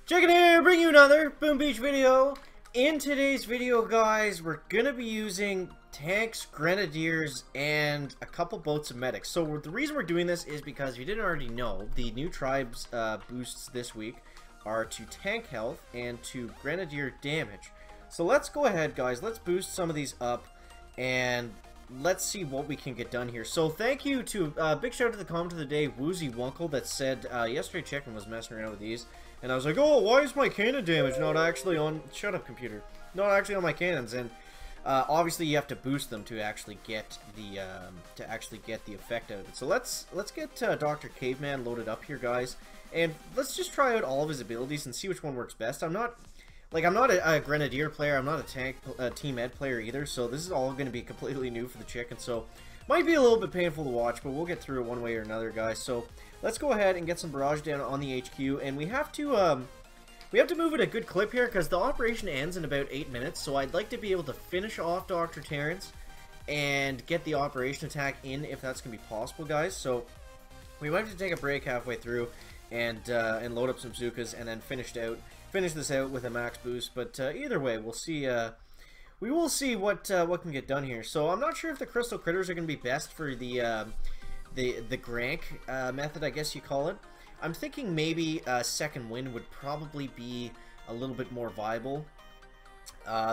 Chicken here, bring you another Boom Beach video. In today's video, guys, we're gonna be using tanks, grenadiers, and a couple boats of medics. So the reason we're doing this is because if you didn't already know, the new tribes boosts this week are to tank health and to grenadier damage. So let's go ahead, guys. Let's boost some of these up and let's see what we can get done here. So thank you to big shout out to the comment of the day, Woozy Wunkle, that said yesterday Chicken was messing around with these. And I was like, oh, why is my cannon damage not actually on... Shut up, computer. Not actually on my cannons. And obviously you have to boost them to actually get the effect out of it. So let's get Dr. Caveman loaded up here, guys. And let's just try out all of his abilities and see which one works best. I'm not a Grenadier player. I'm not a tank Team Ed player either. So this is all going to be completely new for the Chicken. So might be a little bit painful to watch, but we'll get through it one way or another, guys. So let's go ahead and get some barrage down on the HQ, and we have to move at a good clip here because the operation ends in about 8 minutes. So I'd like to be able to finish off Dr. Terrence and get the operation attack in if that's gonna be possible, guys. So we might have to take a break halfway through and load up some zookas and then finish this out with a max boost. But either way, we'll see. We will see what can get done here. So I'm not sure if the crystal critters are going to be best for the Grank method, I guess you call it. I'm thinking maybe second wind would probably be a little bit more viable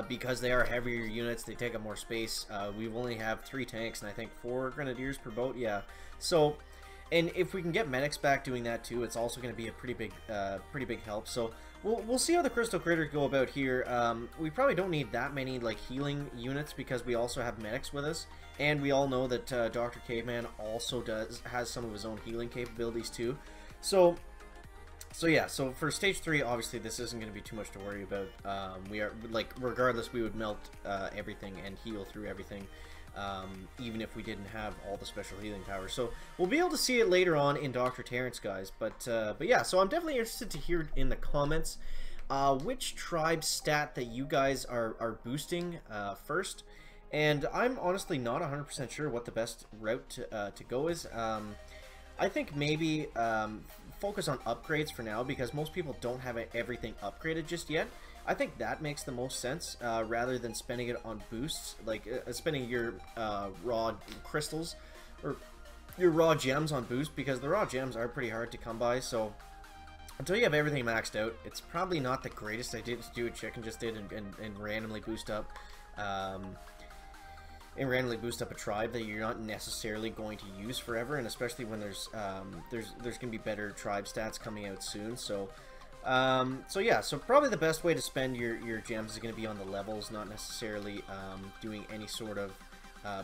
because they are heavier units. They take up more space. We only have 3 tanks and I think 4 grenadiers per boat. Yeah. So, and if we can get medics back doing that too, it's also going to be a pretty big help. So we'll see how the crystal critters go about here. We probably don't need that many like healing units because we also have medics with us, and we all know that Dr. Caveman also has some of his own healing capabilities too. So yeah. So for stage 3, obviously this isn't going to be too much to worry about. We are like regardless, we would melt everything and heal through everything. Even if we didn't have all the special healing powers. So we'll be able to see it later on in Dr. Terrence, guys. But yeah, so I'm definitely interested to hear in the comments which tribe stat that you guys are boosting first. And I'm honestly not 100% sure what the best route to go is. I think maybe focus on upgrades for now because most people don't have everything upgraded just yet. I think that makes the most sense rather than spending it on boosts, like spending your raw crystals or your raw gems on boost, because the raw gems are pretty hard to come by. So until you have everything maxed out, it's probably not the greatest idea to do what Chicken just did and randomly boost up. And randomly boost up a tribe that you're not necessarily going to use forever, and especially when there's gonna be better tribe stats coming out soon. So yeah, so probably the best way to spend your gems is going to be on the levels, not necessarily doing any sort of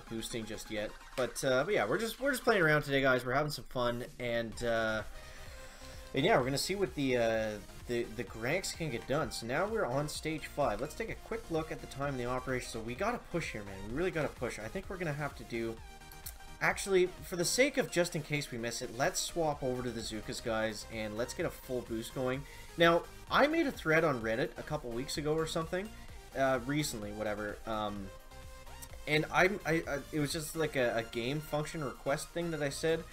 boosting just yet. But yeah, we're just playing around today, guys. We're having some fun, and yeah, we're going to see what the Granks can get done. So now we're on stage 5. Let's take a quick look at the time of the operation. So we got to push here, man. We really got to push. I think we're going to have to do... Actually, for the sake of just in case we miss it, let's swap over to the zookas, guys, and let's get a full boost going. Now, I made a thread on Reddit a couple weeks ago or something, recently, whatever, and it was just like a game function request thing that I said,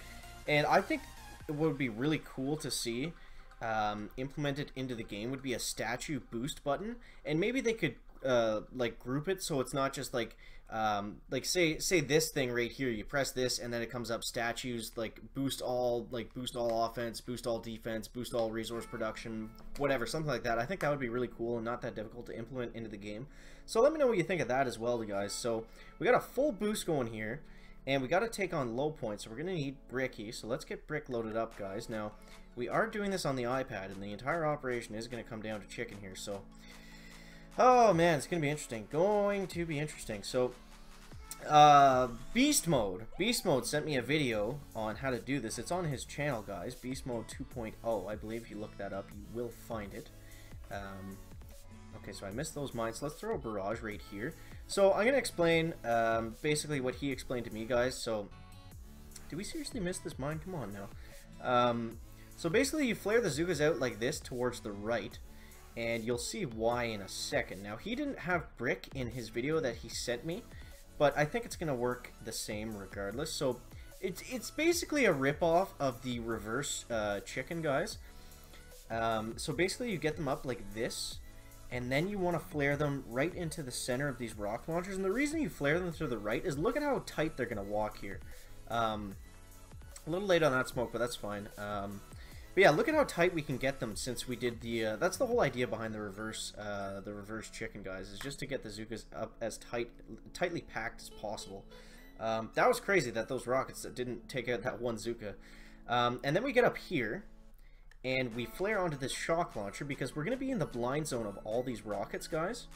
and I think it would be really cool to see implemented into the game would be a statue boost button, and maybe they could like group it so it's not just like say this thing right here, you press this and then it comes up statues like boost all offense, boost all defense, boost all resource production, whatever, something like that. I think that would be really cool and not that difficult to implement into the game. So let me know what you think of that as well, guys. So we got a full boost going here, and we got to take on low points, so we're gonna need Bricky. So let's get Brick loaded up, guys. Now we are doing this on the iPad, and the entire operation is going to come down to Chicken here. So oh man, it's going to be interesting. So, Beast Mode. Beast Mode sent me a video on how to do this. It's on his channel, guys. Beast Mode 2.0. I believe if you look that up, you will find it. Okay, so I missed those mines. Let's throw a barrage right here. So, I'm going to explain basically what he explained to me, guys. So, did we seriously miss this mine? Come on now. So, basically, you flare the zookas out like this towards the right, and you'll see why in a second. Now, he didn't have brick in his video that he sent me, but I think it's going to work the same regardless. So, it's basically a ripoff of the reverse Chicken, guys. So basically you get them up like this, and then you want to flare them right into the center of these rock launchers. And the reason you flare them to the right is look at how tight they're going to walk here. A little late on that smoke, but that's fine. But yeah, look at how tight we can get them since we did the... that's the whole idea behind the reverse chicken, guys, is just to get the zookas up as tightly packed as possible. That was crazy that those rockets didn't take out that one zooka. And then we get up here, and we flare onto this shock launcher because we're going to be in the blind zone of all these rockets, guys.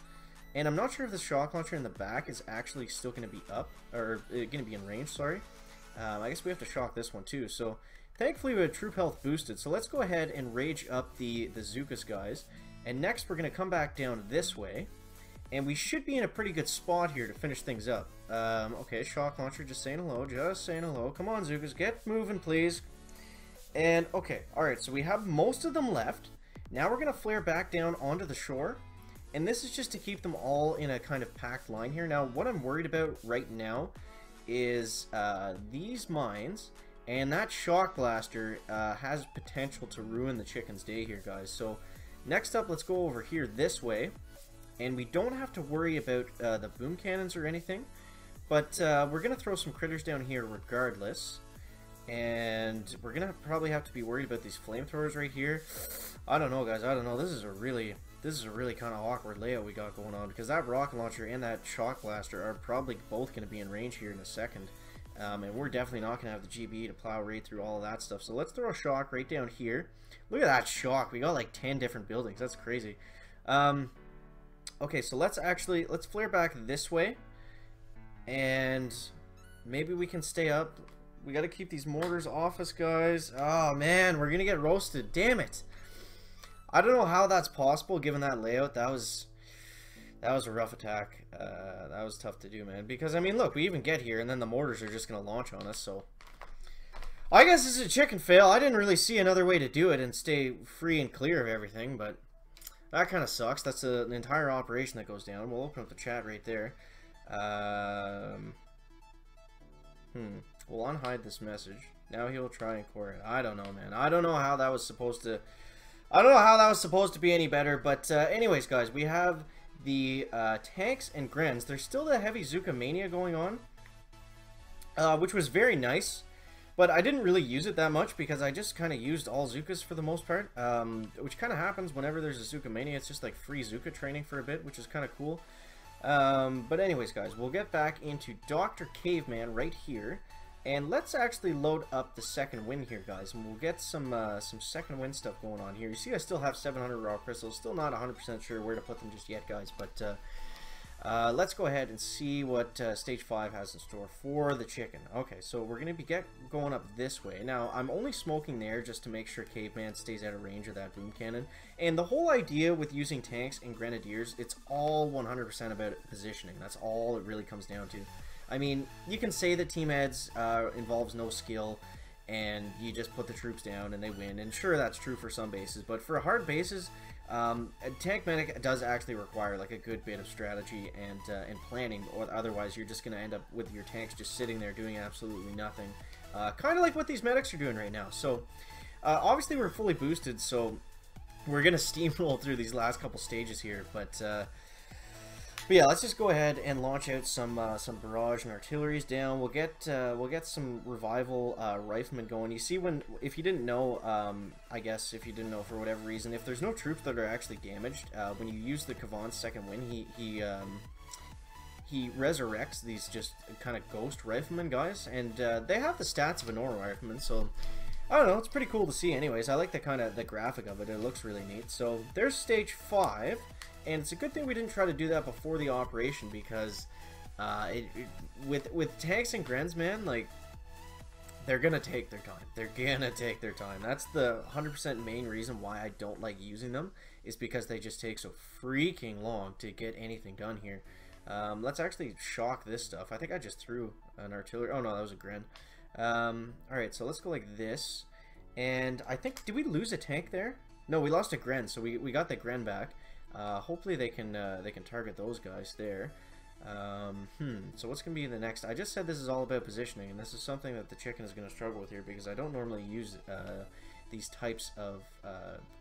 And I'm not sure if the shock launcher in the back is actually still going to be up, or going to be in range, sorry. I guess we have to shock this one too. So thankfully we have troop health boosted. So let's go ahead and rage up the zookas, guys. And next we're going to come back down this way. And we should be in a pretty good spot here to finish things up. Okay, shock launcher, just saying hello, just saying hello. Come on, zookas, get moving, please. And, okay, alright, so we have most of them left. Now we're going to flare back down onto the shore. And this is just to keep them all in a kind of packed line here. Now, what I'm worried about right now is these mines. And that shock blaster has potential to ruin the chicken's day here, guys. So, next up, let's go over here this way. And we don't have to worry about the boom cannons or anything. But we're going to throw some critters down here regardless. And we're going to probably have to be worried about these flamethrowers right here. I don't know, guys. I don't know. This is a really kind of awkward layout we got going on. Because that rocket launcher and that shock blaster are probably both going to be in range here in a second. And we're definitely not going to have the GB to plow right through all of that stuff. So let's throw a shock right down here. Look at that shock. We got like 10 different buildings. That's crazy. Okay, so let's flare back this way. And maybe we can stay up. We got to keep these mortars off us, guys. Oh, man, we're going to get roasted. Damn it. I don't know how that's possible given that layout. That was a rough attack. That was tough to do, man. Because, I mean, look, we even get here, and then the mortars are just going to launch on us, so... I guess this is a chicken fail. I didn't really see another way to do it and stay free and clear of everything, but... That kind of sucks. That's an entire operation that goes down. We'll open up the chat right there. We'll unhide this message. Now he'll try and core it. I don't know, man. I don't know how that was supposed to... I don't know how that was supposed to be any better. But anyways, guys, we have the tanks and grens. There's still the heavy zooka mania going on, which was very nice. But I didn't really use it that much because I just kind of used all zookas for the most part, which kind of happens whenever there's a zooka mania. It's just like free zooka training for a bit, which is kind of cool. But anyways, guys, we'll get back into Dr. Caveman right here, and let's actually load up the second wind here, guys, and we'll get some second wind stuff going on here. You see, I still have 700 raw crystals. Still not 100% sure where to put them just yet, guys, but let's go ahead and see what Stage 5 has in store for the chicken. Okay, so we're going to be going up this way. Now, I'm only smoking there just to make sure Caveman stays out of range of that boom cannon. And the whole idea with using tanks and grenadiers, it's all 100% about positioning. That's all it really comes down to. I mean, you can say that Team Heads involves no skill, and you just put the troops down and they win. And sure, that's true for some bases, but for hard bases... a tank medic does actually require like a good bit of strategy and planning, or otherwise you're just going to end up with your tanks just sitting there doing absolutely nothing. Kind of like what these medics are doing right now. So obviously we're fully boosted, so we're going to steamroll through these last couple stages here. But yeah, let's just go ahead and launch out some barrage and artilleries down. We'll get some revival riflemen going. You see, if you didn't know, I guess if you didn't know for whatever reason, if there's no troops that are actually damaged, when you use the Kavan's second win, he resurrects these just kind of ghost riflemen, guys, and they have the stats of a normal rifleman. So I don't know, it's pretty cool to see. Anyways, I like the graphic of it. It looks really neat. So there's Stage 5. And it's a good thing we didn't try to do that before the operation, because with tanks and grens, man, like, they're gonna take their time. They're gonna take their time. That's the 100% main reason why I don't like using them, is because they just take so freaking long to get anything done here. Let's actually shock this stuff. I think I just threw an artillery. Oh no, that was a gren. Alright, so let's go like this. And I think, did we lose a tank there? No, we lost a gren, so we got the gren back. Hopefully they can target those guys there. So what's gonna be the next? I just said this is all about positioning, and this is something that the chicken is gonna struggle with here, because I don't normally use these types of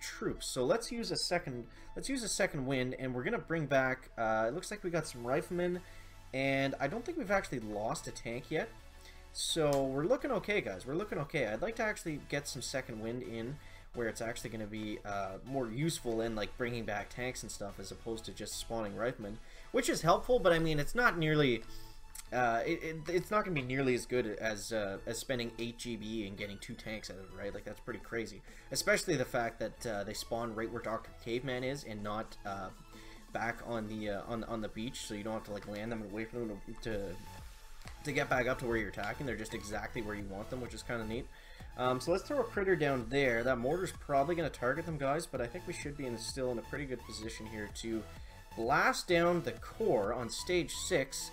troops. So let's use a second wind, and we're gonna bring back. It looks like we got some riflemen, and I don't think we've actually lost a tank yet. So we're looking okay, guys. We're looking okay. I'd like to actually get some second wind in, where it's actually going to be more useful in like bringing back tanks and stuff, as opposed to just spawning riflemen, which is helpful. But I mean, it's not nearly. It's not going to be nearly as good as spending 8 GB and getting 2 tanks out of it, right? Like, that's pretty crazy. Especially the fact that they spawn right where Dr. Caveman is, and not back on the beach, so you don't have to like land them and wait for them to get back up to where you're attacking. They're just exactly where you want them, which is kind of neat. So let's throw a critter down there. That mortar's probably going to target them, guys, but I think we should be still in a pretty good position here to blast down the core on stage 6.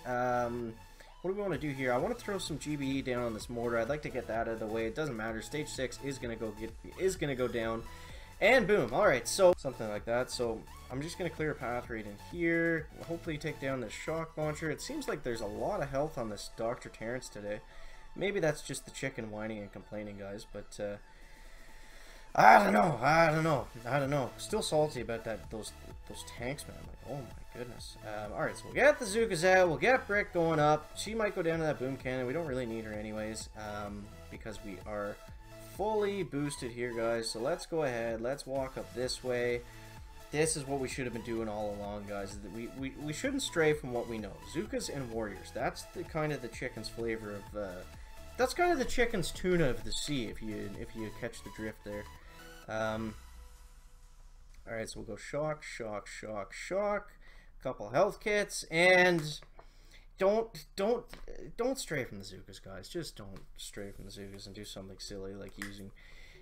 What do we want to do here? I want to throw some GBE down on this mortar. I'd like to get that out of the way. It doesn't matter. Stage 6 is going to go down. And boom. Alright, so something like that. So I'm just going to clear a path right in here. We'll hopefully take down this shock launcher. It seems like there's a lot of health on this Dr. Terrence today. Maybe that's just the chicken whining and complaining, guys, but I don't know. Still salty about those tanks, man. Like, oh my goodness. Alright, so we'll get the zookas out. We'll get Brick going up. She might go down to that boom cannon. We don't really need her anyways, because we are fully boosted here, guys. So let's go ahead. Let's walk up this way. This is what we should have been doing all along, guys. We shouldn't stray from what we know. Zookas and warriors. That's the kind of the chicken's flavor of. That's kind of the chicken's tuna of the sea, if you catch the drift there. All right, so we'll go shock, shock, shock, shock. A couple health kits, and don't stray from the zookas, guys. Just don't stray from the zookas and do something silly like using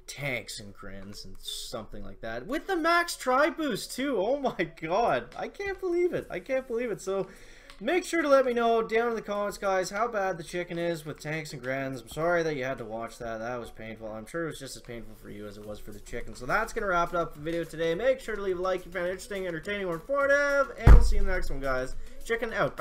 tanks and grins and something like that with the max try boost too. Oh my god, I can't believe it. I can't believe it. So make sure to let me know down in the comments, guys, how bad the chicken is with tanks and grins. I'm sorry that you had to watch that. That was painful. I'm sure it was just as painful for you as it was for the chicken. So that's gonna wrap it up for the video today. Make sure to leave a like if you found it interesting, entertaining, or informative, and we'll see you in the next one, guys. Chicken out.